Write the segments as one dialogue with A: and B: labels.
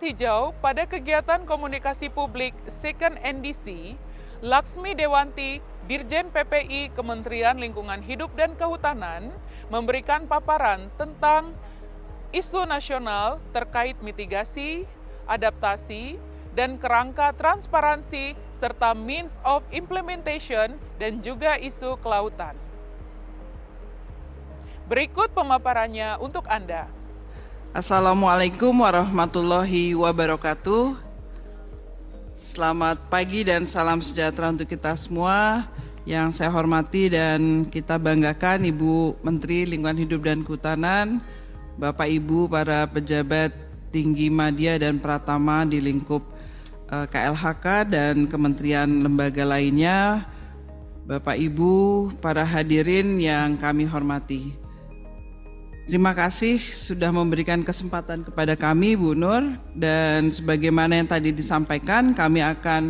A: hijau pada kegiatan komunikasi publik Second NDC, Laksmi Dewanti, Dirjen PPI Kementerian Lingkungan Hidup dan Kehutanan, memberikan paparan tentang isu nasional terkait mitigasi, adaptasi, dan kerangka transparansi, serta means of implementation, dan juga isu kelautan. Berikut pemaparannya untuk Anda.
B: Assalamualaikum warahmatullahi wabarakatuh. Selamat pagi dan salam sejahtera untuk kita semua. Yang saya hormati dan kita banggakan Ibu Menteri Lingkungan Hidup dan Kehutanan, Bapak Ibu para pejabat tinggi media dan pratama di lingkup KLHK dan kementerian lembaga lainnya, Bapak Ibu para hadirin yang kami hormati. Terima kasih sudah memberikan kesempatan kepada kami, Bu Nur, dan sebagaimana yang tadi disampaikan, kami akan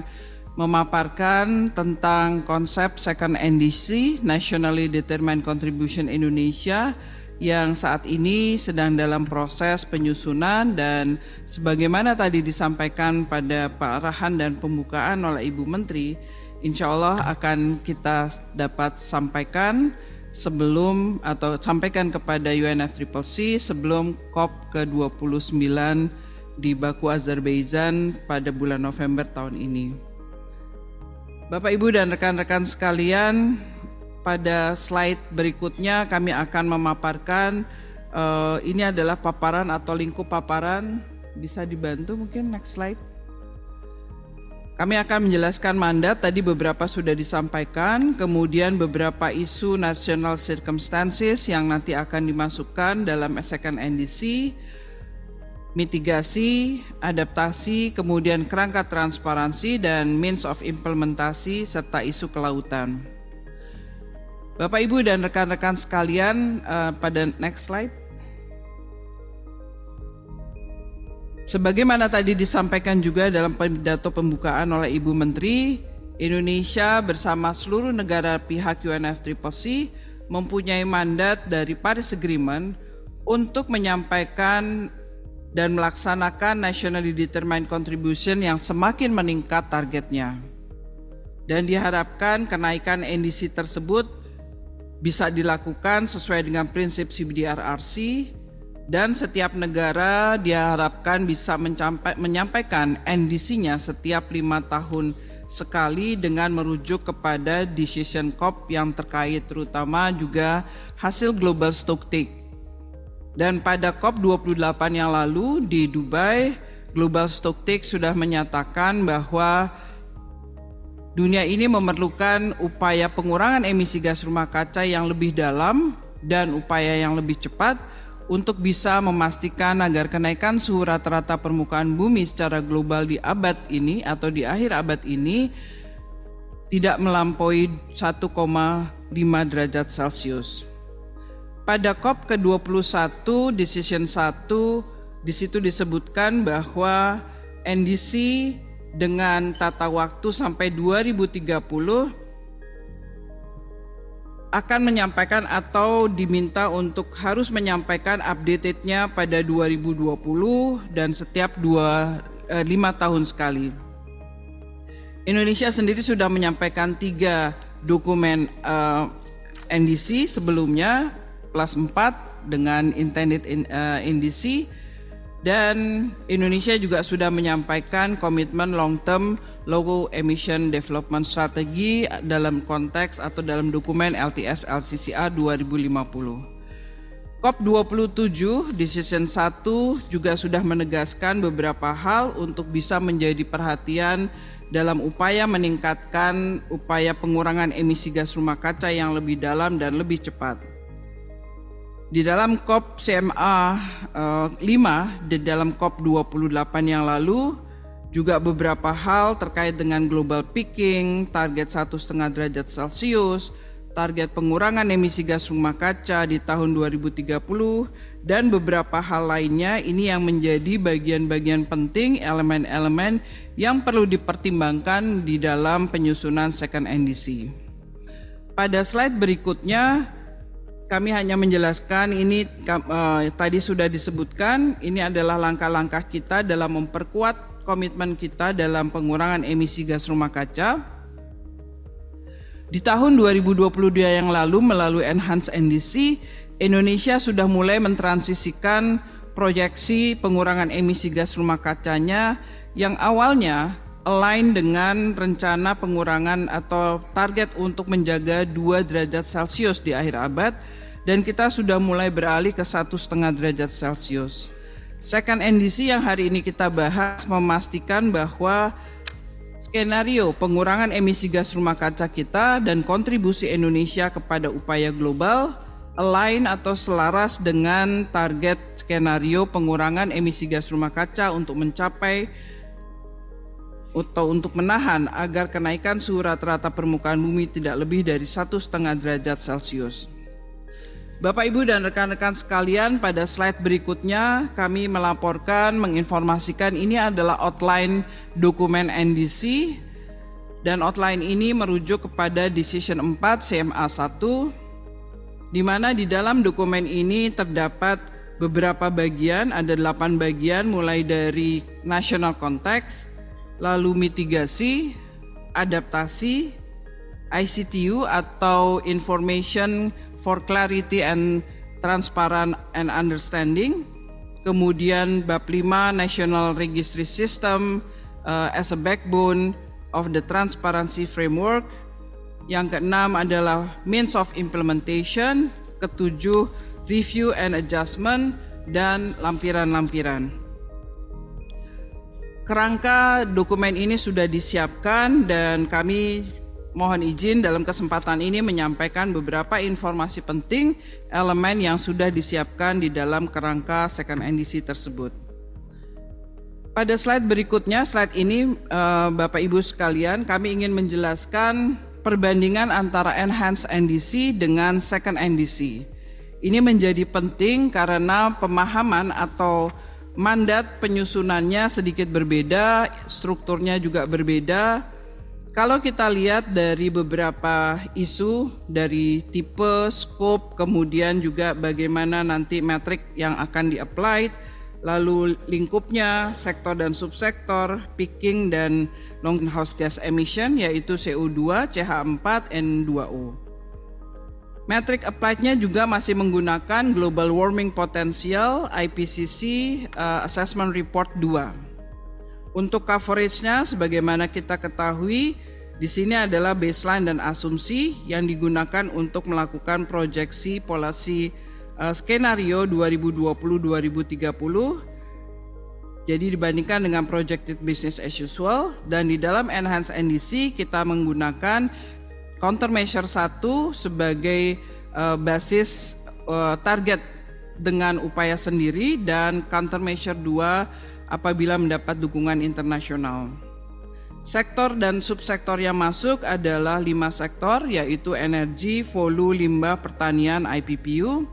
B: memaparkan tentang konsep Second NDC, Nationally Determined Contribution Indonesia, yang saat ini sedang dalam proses penyusunan dan sebagaimana tadi disampaikan pada arahan dan pembukaan oleh Ibu Menteri, insya Allah akan kita dapat sampaikan sebelum atau sampaikan kepada UNFCCC sebelum COP ke-29 di Baku, Azerbaijan pada bulan November tahun ini. Bapak, Ibu, dan rekan-rekan sekalian, pada slide berikutnya kami akan memaparkan, ini adalah paparan atau lingkup paparan, bisa dibantu mungkin next slide. Kami akan menjelaskan mandat, tadi beberapa sudah disampaikan, kemudian beberapa isu national circumstances yang nanti akan dimasukkan dalam Second NDC, mitigasi, adaptasi, kemudian kerangka transparansi dan means of implementasi, serta isu kelautan. Bapak, Ibu, dan rekan-rekan sekalian, pada next slide. Sebagaimana tadi disampaikan juga dalam pidato pembukaan oleh Ibu Menteri, Indonesia bersama seluruh negara pihak UNFCCC mempunyai mandat dari Paris Agreement untuk menyampaikan dan melaksanakan Nationally Determined Contribution yang semakin meningkat targetnya. Dan diharapkan kenaikan NDC tersebut bisa dilakukan sesuai dengan prinsip CBDRRC, dan setiap negara diharapkan bisa menyampaikan NDC-nya setiap 5 tahun sekali dengan merujuk kepada decision COP yang terkait, terutama juga hasil Global Stocktake. Dan pada COP 28 yang lalu di Dubai, Global Stocktake sudah menyatakan bahwa dunia ini memerlukan upaya pengurangan emisi gas rumah kaca yang lebih dalam dan upaya yang lebih cepat untuk bisa memastikan agar kenaikan suhu rata-rata permukaan bumi secara global di abad ini atau di akhir abad ini tidak melampaui 1,5 derajat Celcius. Pada COP ke-21 Decision 1 di situ disebutkan bahwa NDC dengan tata waktu sampai 2030 akan menyampaikan atau diminta untuk harus menyampaikan updated-nya pada 2020 dan setiap 5 tahun sekali. Indonesia sendiri sudah menyampaikan 3 dokumen NDC sebelumnya, plus 4 dengan intended NDC, dan Indonesia juga sudah menyampaikan komitmen long term low emission development strategy dalam konteks atau dalam dokumen LTS LCCA 2050. COP 27 Decision 1 juga sudah menegaskan beberapa hal untuk bisa menjadi perhatian dalam upaya meningkatkan upaya pengurangan emisi gas rumah kaca yang lebih dalam dan lebih cepat. Di dalam COP CMA 5 dan dalam COP 28 yang lalu juga beberapa hal terkait dengan global peaking, target 1,5 derajat Celcius, target pengurangan emisi gas rumah kaca di tahun 2030, dan beberapa hal lainnya ini yang menjadi bagian-bagian penting, elemen-elemen yang perlu dipertimbangkan di dalam penyusunan Second NDC. Pada slide berikutnya, kami hanya menjelaskan ini tadi sudah disebutkan, ini adalah langkah-langkah kita dalam memperkuat komitmen kita dalam pengurangan emisi gas rumah kaca. Di tahun 2022 yang lalu melalui Enhanced NDC, Indonesia sudah mulai mentransisikan proyeksi pengurangan emisi gas rumah kacanya yang awalnya align dengan rencana pengurangan atau target untuk menjaga 2 derajat Celcius di akhir abad, dan kita sudah mulai beralih ke 1,5 derajat Celcius. Second NDC yang hari ini kita bahas memastikan bahwa skenario pengurangan emisi gas rumah kaca kita dan kontribusi Indonesia kepada upaya global align atau selaras dengan target skenario pengurangan emisi gas rumah kaca untuk mencapai atau untuk menahan agar kenaikan suhu rata-rata permukaan bumi tidak lebih dari 1,5 derajat Celcius. Bapak, Ibu, dan rekan-rekan sekalian, pada slide berikutnya kami melaporkan, menginformasikan ini adalah outline dokumen NDC, dan outline ini merujuk kepada Decision 4 CMA 1, di mana di dalam dokumen ini terdapat beberapa bagian, ada 8 bagian mulai dari national context, lalu mitigasi, adaptasi, ICTU atau Information for Clarity and Transparent and Understanding, kemudian bab 5 National Registry System as a backbone of the transparency framework. Yang keenam adalah means of implementation, ketujuh review and adjustment, dan lampiran-lampiran. Kerangka dokumen ini sudah disiapkan dan kami mohon izin dalam kesempatan ini menyampaikan beberapa informasi penting elemen yang sudah disiapkan di dalam kerangka Second NDC tersebut. Pada slide berikutnya, slide ini Bapak Ibu sekalian, kami ingin menjelaskan perbandingan antara Enhanced NDC dengan Second NDC. Ini menjadi penting karena pemahaman atau mandat penyusunannya sedikit berbeda, strukturnya juga berbeda. Kalau kita lihat dari beberapa isu, dari tipe, scope, kemudian juga bagaimana nanti metrik yang akan di-apply, lalu lingkupnya, sektor dan subsektor, peaking dan greenhouse gas emission yaitu CO2, CH4, N2O. Metrik applied-nya juga masih menggunakan Global Warming Potential IPCC Assessment Report 2. Untuk coverage-nya sebagaimana kita ketahui, di sini adalah baseline dan asumsi yang digunakan untuk melakukan proyeksi polasi skenario 2020-2030. Jadi dibandingkan dengan projected business as usual, dan di dalam Enhanced NDC kita menggunakan countermeasure 1 sebagai basis target dengan upaya sendiri dan countermeasure 2 apabila mendapat dukungan internasional. Sektor dan subsektor yang masuk adalah 5 sektor yaitu energi, hulu, limbah, pertanian, IPPU.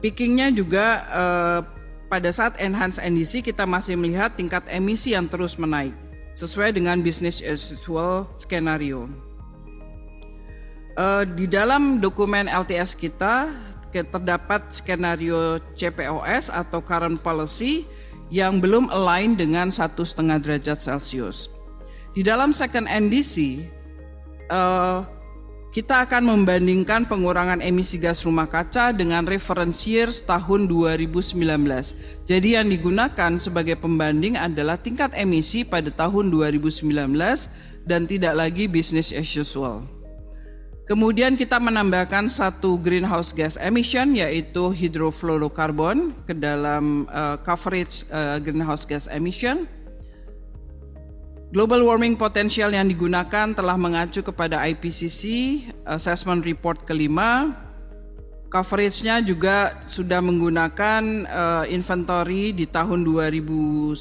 B: Peakingnya juga pada saat Enhanced NDC kita masih melihat tingkat emisi yang terus menaik sesuai dengan business as usual skenario. Di dalam dokumen LTS kita terdapat skenario CPOS atau current policy yang belum align dengan 1,5 derajat Celcius. Di dalam Second NDC kita akan membandingkan pengurangan emisi gas rumah kaca dengan reference years tahun 2019. Jadi yang digunakan sebagai pembanding adalah tingkat emisi pada tahun 2019 dan tidak lagi business as usual. Kemudian kita menambahkan satu greenhouse gas emission yaitu hydrofluorocarbon ke dalam coverage greenhouse gas emission. Global warming potential yang digunakan telah mengacu kepada IPCC Assessment Report kelima. Coverage-nya juga sudah menggunakan inventory di tahun 2019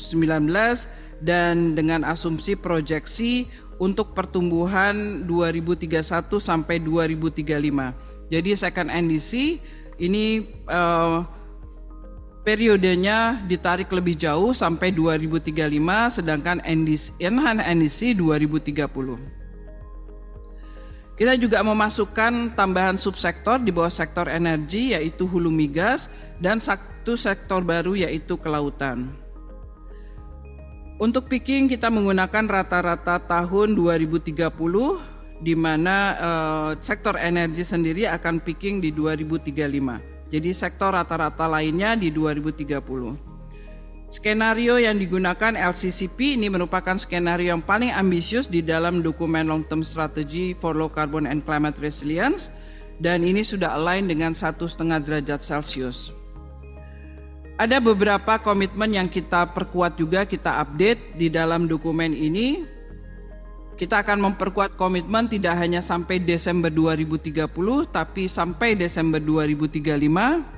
B: dan dengan asumsi proyeksi untuk pertumbuhan 2031 sampai 2035. Jadi Second NDC ini periodenya ditarik lebih jauh sampai 2035, sedangkan Enhanced NDC 2030. Kita juga memasukkan tambahan subsektor di bawah sektor energi yaitu hulu migas dan satu sektor baru yaitu kelautan. Untuk peaking kita menggunakan rata-rata tahun 2030 di mana sektor energi sendiri akan peaking di 2035. Jadi sektor rata-rata lainnya di 2030. Skenario yang digunakan LCCP ini merupakan skenario yang paling ambisius di dalam dokumen Long Term Strategy for Low Carbon and Climate Resilience dan ini sudah align dengan 1,5 derajat Celcius. Ada beberapa komitmen yang kita perkuat juga, kita update di dalam dokumen ini. Kita akan memperkuat komitmen tidak hanya sampai Desember 2030 tapi sampai Desember 2035.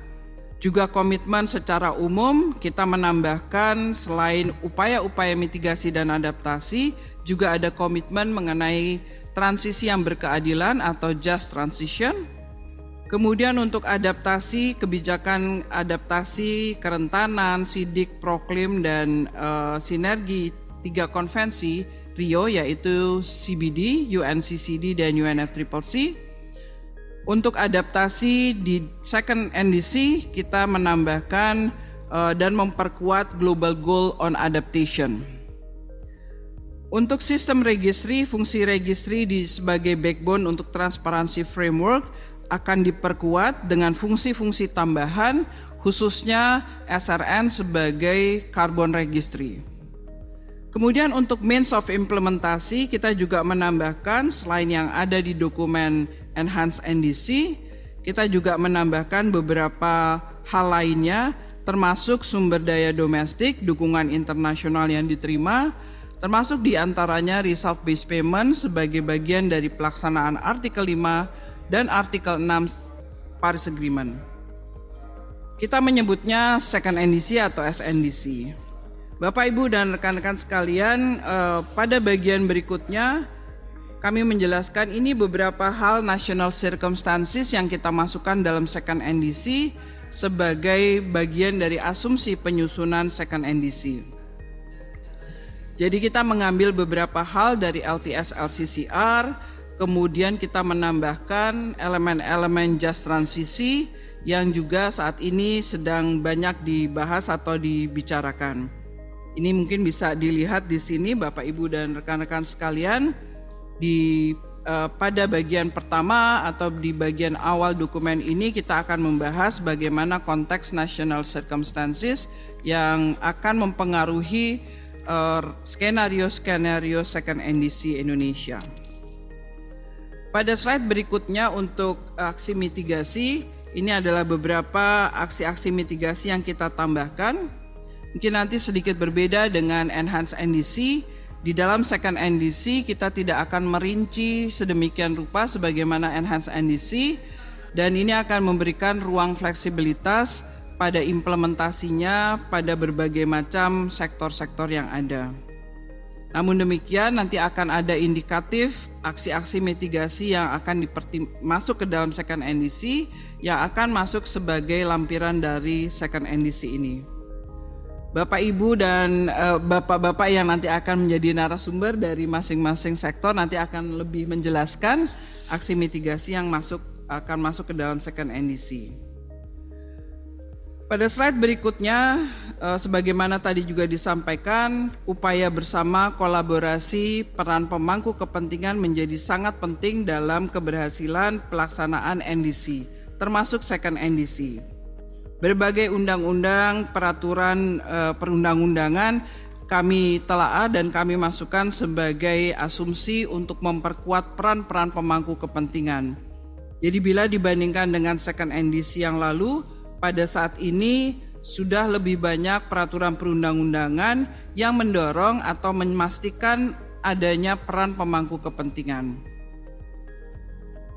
B: Juga komitmen secara umum kita menambahkan selain upaya-upaya mitigasi dan adaptasi, juga ada komitmen mengenai transisi yang berkeadilan atau just transition. Kemudian untuk adaptasi, kebijakan adaptasi, kerentanan, SIDIC, Proklim, dan sinergi 3 konvensi Rio yaitu CBD, UNCCD, dan UNFCCC. Untuk adaptasi di second NDC kita menambahkan dan memperkuat Global Goal on Adaptation. Untuk sistem registry, fungsi registry sebagai backbone untuk transparansi framework akan diperkuat dengan fungsi-fungsi tambahan khususnya SRN sebagai carbon registry. Kemudian untuk means of implementasi kita juga menambahkan selain yang ada di dokumen Enhanced NDC, kita juga menambahkan beberapa hal lainnya termasuk sumber daya domestik, dukungan internasional yang diterima, termasuk diantaranya result based payment sebagai bagian dari pelaksanaan Artikel 5 dan Artikel 6 Paris Agreement. Kita menyebutnya Second NDC atau SNDC. Bapak, Ibu, dan rekan-rekan sekalian, pada bagian berikutnya kami menjelaskan ini beberapa hal national circumstances yang kita masukkan dalam Second NDC sebagai bagian dari asumsi penyusunan Second NDC. Jadi kita mengambil beberapa hal dari LTS LCCR, kemudian kita menambahkan elemen-elemen just transisi yang juga saat ini sedang banyak dibahas atau dibicarakan. Ini mungkin bisa dilihat di sini Bapak, Ibu, dan rekan-rekan sekalian. Pada bagian pertama atau di bagian awal dokumen ini kita akan membahas bagaimana konteks national circumstances yang akan mempengaruhi skenario-skenario Second NDC Indonesia. Pada slide berikutnya untuk aksi mitigasi, ini adalah beberapa aksi-aksi mitigasi yang kita tambahkan. Mungkin nanti sedikit berbeda dengan Enhanced NDC. Di dalam Second NDC kita tidak akan merinci sedemikian rupa sebagaimana Enhanced NDC dan ini akan memberikan ruang fleksibilitas pada implementasinya pada berbagai macam sektor-sektor yang ada. Namun demikian nanti akan ada indikatif aksi-aksi mitigasi yang akan masuk ke dalam Second NDC yang akan masuk sebagai lampiran dari Second NDC ini. Bapak, Ibu, dan Bapak-Bapak yang nanti akan menjadi narasumber dari masing-masing sektor nanti akan lebih menjelaskan aksi mitigasi yang akan masuk ke dalam Second NDC. Pada slide berikutnya, sebagaimana tadi juga disampaikan, upaya bersama kolaborasi peran pemangku kepentingan menjadi sangat penting dalam keberhasilan pelaksanaan NDC, termasuk Second NDC. Berbagai undang-undang, peraturan perundang-undangan kami telaah dan kami masukkan sebagai asumsi untuk memperkuat peran-peran pemangku kepentingan. Jadi bila dibandingkan dengan Second NDC yang lalu, pada saat ini sudah lebih banyak peraturan perundang-undangan yang mendorong atau memastikan adanya peran pemangku kepentingan.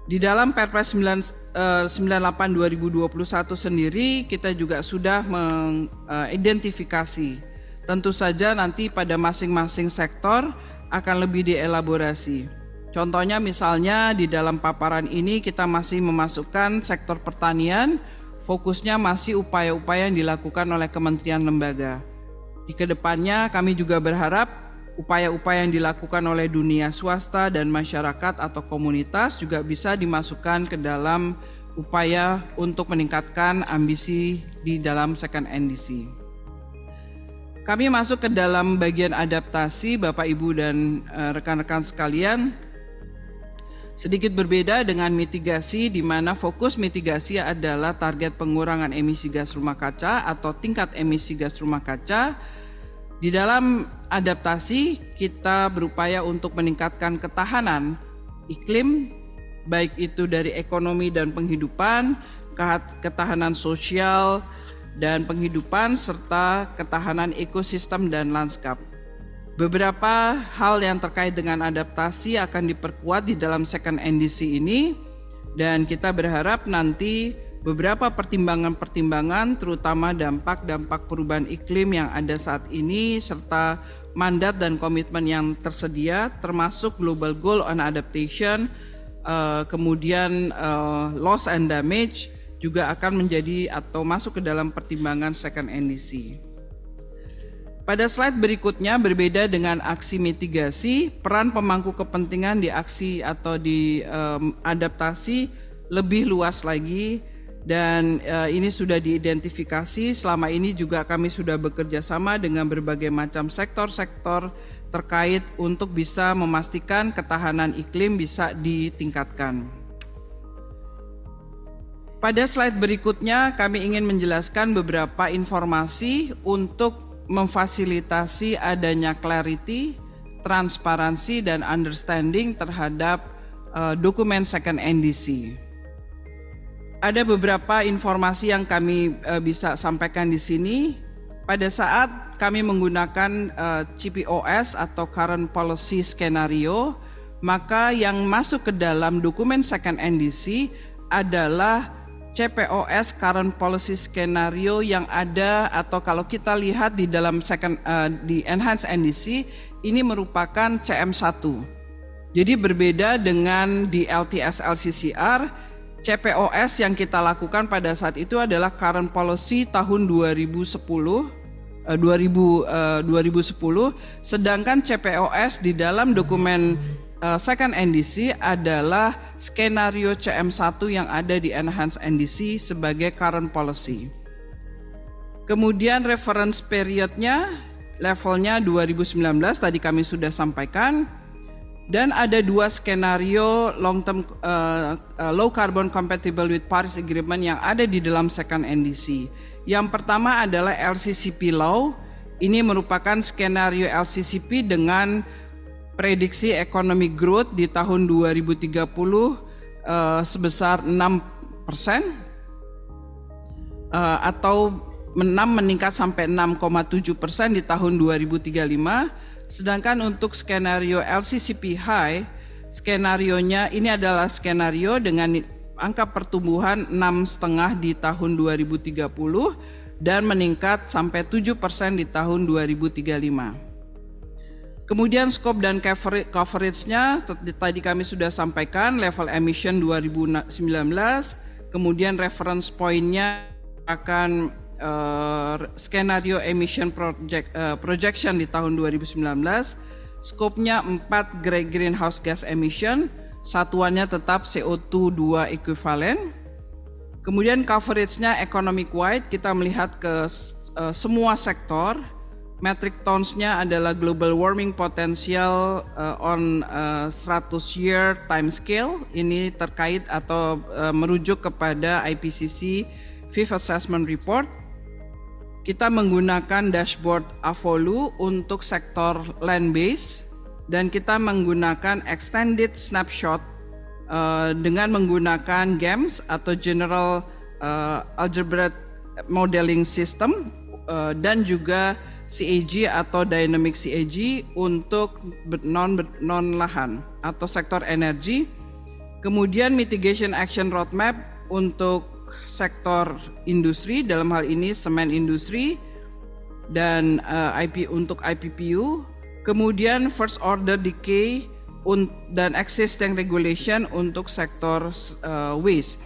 B: Di dalam Perpres 98/2021 sendiri kita juga sudah mengidentifikasi. Tentu saja nanti pada masing-masing sektor akan lebih dielaborasi. Contohnya misalnya di dalam paparan ini kita masih memasukkan sektor pertanian, fokusnya masih upaya-upaya yang dilakukan oleh kementerian lembaga. Di kedepannya kami juga berharap upaya-upaya yang dilakukan oleh dunia swasta dan masyarakat atau komunitas juga bisa dimasukkan ke dalam upaya untuk meningkatkan ambisi di dalam second NDC. Kami masuk ke dalam bagian adaptasi, Bapak, Ibu, dan rekan-rekan sekalian. Sedikit berbeda dengan mitigasi, di mana fokus mitigasi adalah target pengurangan emisi gas rumah kaca atau tingkat emisi gas rumah kaca. Di dalam adaptasi, kita berupaya untuk meningkatkan ketahanan iklim, baik itu dari ekonomi dan penghidupan, ketahanan sosial dan penghidupan, serta ketahanan ekosistem dan lanskap. Beberapa hal yang terkait dengan adaptasi akan diperkuat di dalam second NDC ini, dan kita berharap nanti beberapa pertimbangan-pertimbangan terutama dampak-dampak perubahan iklim yang ada saat ini serta mandat dan komitmen yang tersedia termasuk Global Goal on Adaptation, kemudian loss and damage juga akan menjadi atau masuk ke dalam pertimbangan second NDC. Pada slide berikutnya, berbeda dengan aksi mitigasi, peran pemangku kepentingan di aksi atau di adaptasi lebih luas lagi, dan ini sudah diidentifikasi. Selama ini juga kami sudah bekerja sama dengan berbagai macam sektor-sektor terkait untuk bisa memastikan ketahanan iklim bisa ditingkatkan. Pada slide berikutnya, kami ingin menjelaskan beberapa informasi untuk memfasilitasi adanya clarity, transparansi, dan understanding terhadap dokumen second NDC. Ada beberapa informasi yang kami bisa sampaikan di sini. Pada saat kami menggunakan CPOS atau Current Policy Scenario, maka yang masuk ke dalam dokumen second NDC adalah CPOS Current Policy Scenario yang ada, atau kalau kita lihat di dalam di Enhanced NDC ini merupakan CM1. Jadi berbeda dengan di LTS LCCR, CPOS yang kita lakukan pada saat itu adalah Current Policy tahun 2010, sedangkan CPOS di dalam dokumen second NDC adalah skenario CM1 yang ada di Enhanced NDC sebagai current policy. Kemudian reference periodnya, levelnya 2019 tadi kami sudah sampaikan, dan ada dua skenario long term low carbon compatible with Paris Agreement yang ada di dalam second NDC. Yang pertama adalah LCCP Law. Ini merupakan skenario LCCP dengan prediksi economic growth di tahun 2030 sebesar 6% atau meningkat sampai 6,7% di tahun 2035. Sedangkan untuk skenario LCCP High, skenarionya ini adalah skenario dengan angka pertumbuhan 6,5% di tahun 2030 dan meningkat sampai 7% di tahun 2035. Kemudian scope dan coverage-nya tadi kami sudah sampaikan, level emission 2019, kemudian reference point-nya akan skenario emission projection di tahun 2019, scope-nya 4 greenhouse gas emission, satuannya tetap CO2 equivalent. Kemudian coverage-nya economic wide, kita melihat ke semua sektor. Metric tons-nya adalah global warming potential on 100-year time scale. Ini terkait atau merujuk kepada IPCC Fifth Assessment Report. Kita menggunakan dashboard Avolu untuk sektor land base, dan kita menggunakan extended snapshot dengan menggunakan GAMS atau General Algebraic Modeling System dan juga CAG atau Dynamic CAG untuk non-lahan atau sektor energi. Kemudian Mitigation Action Roadmap untuk sektor industri, dalam hal ini semen industri dan untuk IPPU. Kemudian First Order Decay dan Existing Regulation untuk sektor waste.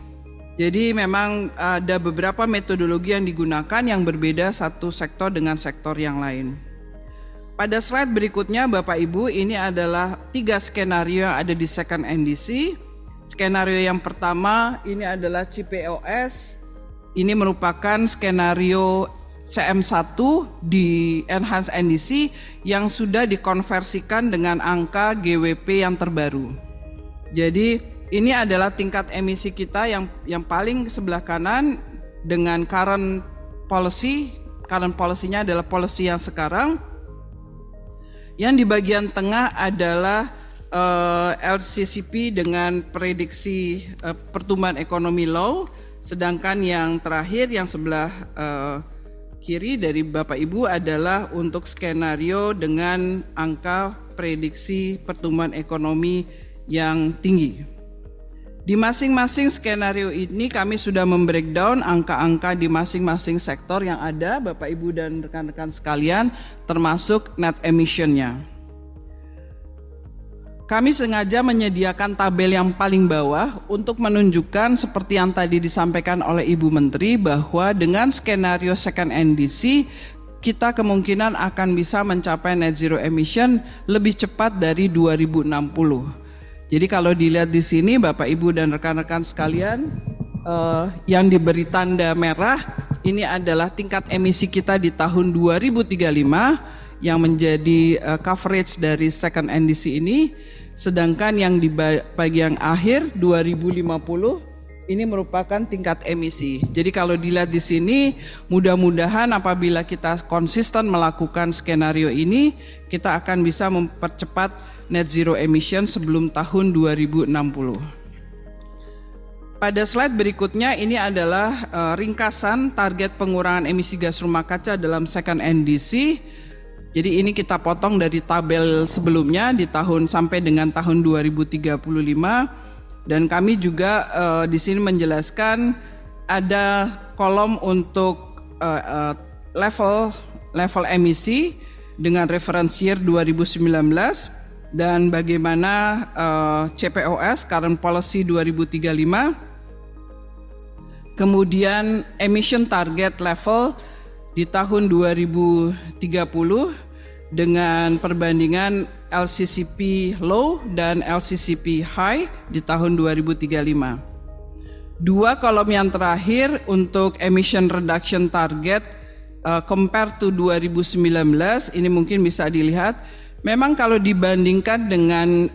B: Jadi memang ada beberapa metodologi yang digunakan yang berbeda satu sektor dengan sektor yang lain. Pada slide berikutnya Bapak Ibu, ini adalah 3 skenario yang ada di second NDC. Skenario yang pertama ini adalah CPOS. Ini merupakan skenario CM1 di Enhanced NDC yang sudah dikonversikan dengan angka GWP yang terbaru. Jadi ini adalah tingkat emisi kita yang paling sebelah kanan dengan current policy. Current policy-nya adalah policy yang sekarang. Yang di bagian tengah adalah LCCP dengan prediksi pertumbuhan ekonomi low, sedangkan yang terakhir yang sebelah kiri dari Bapak Ibu adalah untuk skenario dengan angka prediksi pertumbuhan ekonomi yang tinggi. Di masing-masing skenario ini kami sudah membreakdown angka-angka di masing-masing sektor yang ada, Bapak Ibu dan rekan-rekan sekalian, termasuk net emission-nya. Kami sengaja menyediakan tabel yang paling bawah untuk menunjukkan seperti yang tadi disampaikan oleh Ibu Menteri bahwa dengan skenario second NDC kita kemungkinan akan bisa mencapai net zero emission lebih cepat dari 2060. Jadi kalau dilihat di sini Bapak Ibu dan rekan-rekan sekalian, yang diberi tanda merah ini adalah tingkat emisi kita di tahun 2035 yang menjadi coverage dari second NDC ini, sedangkan yang di bagian akhir 2050 ini merupakan tingkat emisi. Jadi kalau dilihat di sini, mudah-mudahan apabila kita konsisten melakukan skenario ini, kita akan bisa mempercepat net zero emission sebelum tahun 2060. Pada slide berikutnya ini adalah ringkasan target pengurangan emisi gas rumah kaca dalam second NDC. Jadi ini kita potong dari tabel sebelumnya di tahun sampai dengan tahun 2035, dan kami juga di sini menjelaskan ada kolom untuk level emisi dengan reference year 2019 dan bagaimana CPOS current policy 2035, kemudian emission target level di tahun 2030 dengan perbandingan LCCP low dan LCCP high di tahun 2035. Dua kolom yang terakhir untuk emission reduction target compared to 2019, ini mungkin bisa dilihat. Memang kalau dibandingkan dengan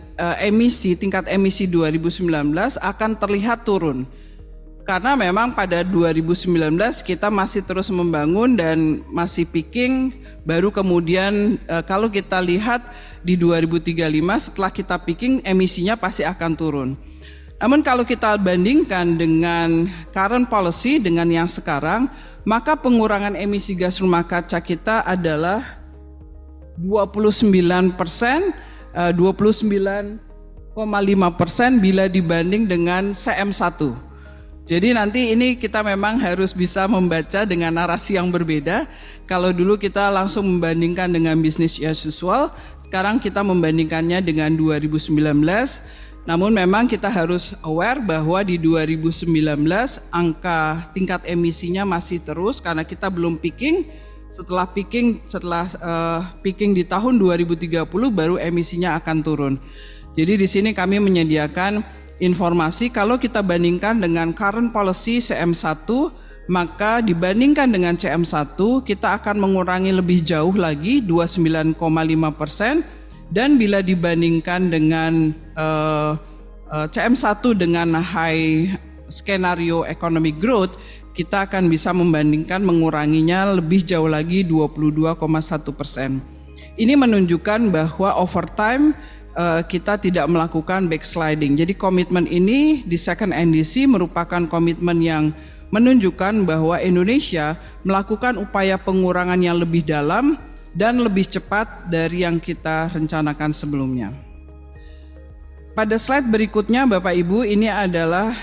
B: tingkat emisi 2019 akan terlihat turun. Karena memang pada 2019 kita masih terus membangun dan masih peaking, baru kemudian kalau kita lihat di 2035 setelah kita peaking emisinya pasti akan turun. Namun kalau kita bandingkan dengan current policy dengan yang sekarang, maka pengurangan emisi gas rumah kaca kita adalah 29%, 29,5% bila dibanding dengan CM1. Jadi nanti ini kita memang harus bisa membaca dengan narasi yang berbeda. Kalau dulu kita langsung membandingkan dengan business as usual, sekarang kita membandingkannya dengan 2019. Namun memang kita harus aware bahwa di 2019 angka tingkat emisinya masih terus karena kita belum peaking. Setelah peaking di tahun 2030 baru emisinya akan turun. Jadi di sini kami menyediakan informasi kalau kita bandingkan dengan current policy CM1, maka dibandingkan dengan CM1 kita akan mengurangi lebih jauh lagi 29,5%, dan bila dibandingkan dengan CM1 dengan high skenario economic growth, kita akan bisa membandingkan menguranginya lebih jauh lagi 22,1%. Ini menunjukkan bahwa over time kita tidak melakukan backsliding. Jadi komitmen ini di second NDC merupakan komitmen yang menunjukkan bahwa Indonesia melakukan upaya pengurangan yang lebih dalam dan lebih cepat dari yang kita rencanakan sebelumnya. Pada slide berikutnya Bapak Ibu, ini adalah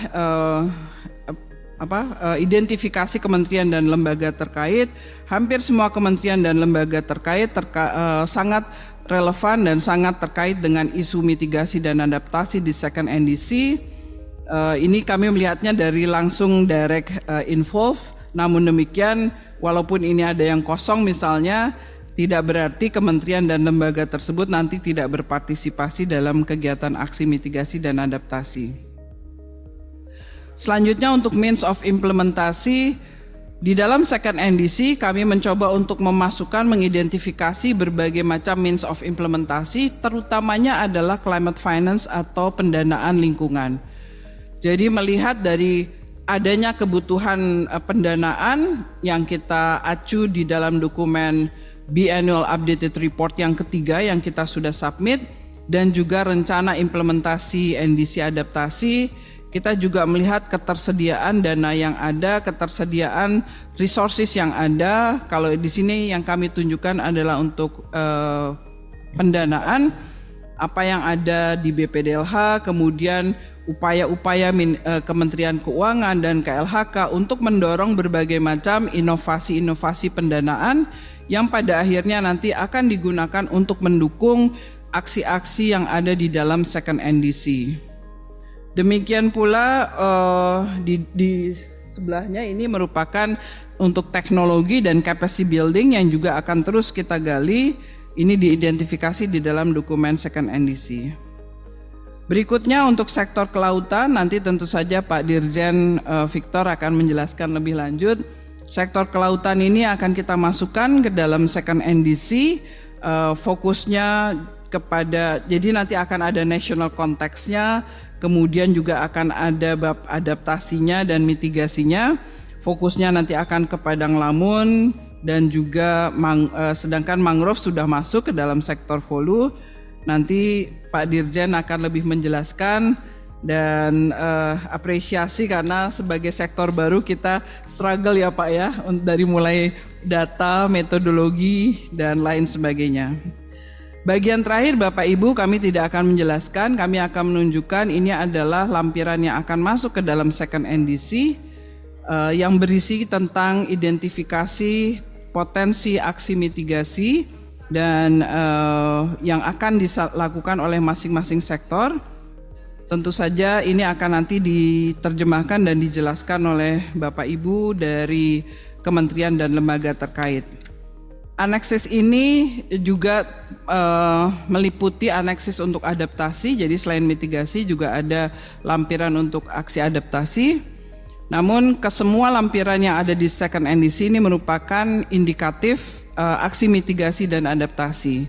B: identifikasi kementerian dan lembaga terkait. Hampir semua kementerian dan lembaga terkait sangat relevan dan sangat terkait dengan isu mitigasi dan adaptasi di second NDC. Ini kami melihatnya dari langsung direct involved. Namun demikian, walaupun ini ada yang kosong misalnya, tidak berarti kementerian dan lembaga tersebut nanti tidak berpartisipasi dalam kegiatan aksi mitigasi dan adaptasi. Selanjutnya untuk means of implementasi, di dalam second NDC kami mencoba untuk mengidentifikasi berbagai macam means of implementasi, terutamanya adalah climate finance atau pendanaan lingkungan. Jadi melihat dari adanya kebutuhan pendanaan yang kita acu di dalam dokumen Biannual Updated Report yang ketiga yang kita sudah submit, dan juga rencana implementasi NDC adaptasi, kita juga melihat ketersediaan dana yang ada, ketersediaan resources yang ada. Kalau di sini yang kami tunjukkan adalah untuk pendanaan, apa yang ada di BPDLH, kemudian upaya-upaya Kementerian Keuangan dan KLHK untuk mendorong berbagai macam inovasi-inovasi pendanaan yang pada akhirnya nanti akan digunakan untuk mendukung aksi-aksi yang ada di dalam second NDC. Demikian pula di sebelahnya ini merupakan untuk teknologi dan capacity building yang juga akan terus kita gali. Ini diidentifikasi di dalam dokumen second NDC. Berikutnya untuk sektor kelautan, nanti tentu saja Pak Dirjen Victor akan menjelaskan lebih lanjut. Sektor kelautan ini akan kita masukkan ke dalam second NDC, fokusnya kepada, jadi nanti akan ada national konteksnya, kemudian juga akan ada bab adaptasinya dan mitigasinya. Fokusnya nanti akan ke Padang Lamun, dan juga sedangkan mangrove sudah masuk ke dalam sektor hulu. Nanti Pak Dirjen akan lebih menjelaskan, dan apresiasi karena sebagai sektor baru kita struggle ya Pak ya, dari mulai data, metodologi, dan lain sebagainya. Bagian terakhir Bapak Ibu kami tidak akan menjelaskan, kami akan menunjukkan ini adalah lampiran yang akan masuk ke dalam second NDC yang berisi tentang identifikasi potensi aksi mitigasi dan yang akan dilakukan oleh masing-masing sektor. Tentu saja ini akan nanti diterjemahkan dan dijelaskan oleh Bapak Ibu dari kementerian dan lembaga terkait. Aneksis ini juga meliputi aneksis untuk adaptasi, jadi selain mitigasi juga ada lampiran untuk aksi adaptasi. Namun kesemua lampiran yang ada di second NDC ini merupakan indikatif aksi mitigasi dan adaptasi.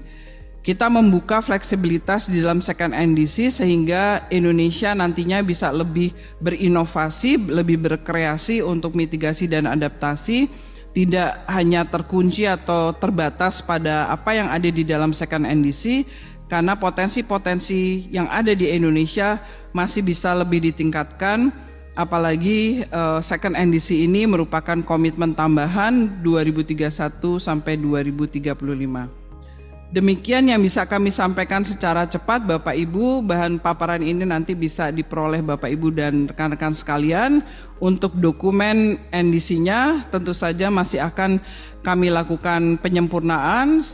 B: Kita membuka fleksibilitas di dalam second NDC sehingga Indonesia nantinya bisa lebih berinovasi, lebih berkreasi untuk mitigasi dan adaptasi, tidak hanya terkunci atau terbatas pada apa yang ada di dalam second NDC, karena potensi-potensi yang ada di Indonesia masih bisa lebih ditingkatkan, apalagi second NDC ini merupakan komitmen tambahan 2031 sampai 2035. Demikian yang bisa kami sampaikan secara cepat Bapak Ibu. Bahan paparan ini nanti bisa diperoleh Bapak Ibu dan rekan-rekan sekalian. Untuk dokumen NDC-nya tentu saja masih akan kami lakukan penyempurnaan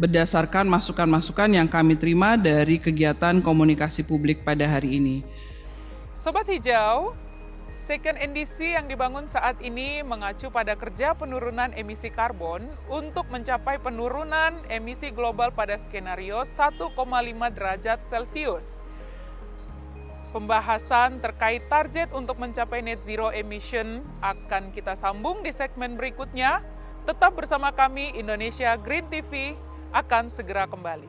B: berdasarkan masukan-masukan yang kami terima dari kegiatan komunikasi publik pada hari ini.
A: Sobat Hijau, second NDC yang dibangun saat ini mengacu pada kerja penurunan emisi karbon untuk mencapai penurunan emisi global pada skenario 1,5 derajat Celcius. Pembahasan terkait target untuk mencapai net zero emission akan kita sambung di segmen berikutnya. Tetap bersama kami, Indonesia Green TV akan segera kembali.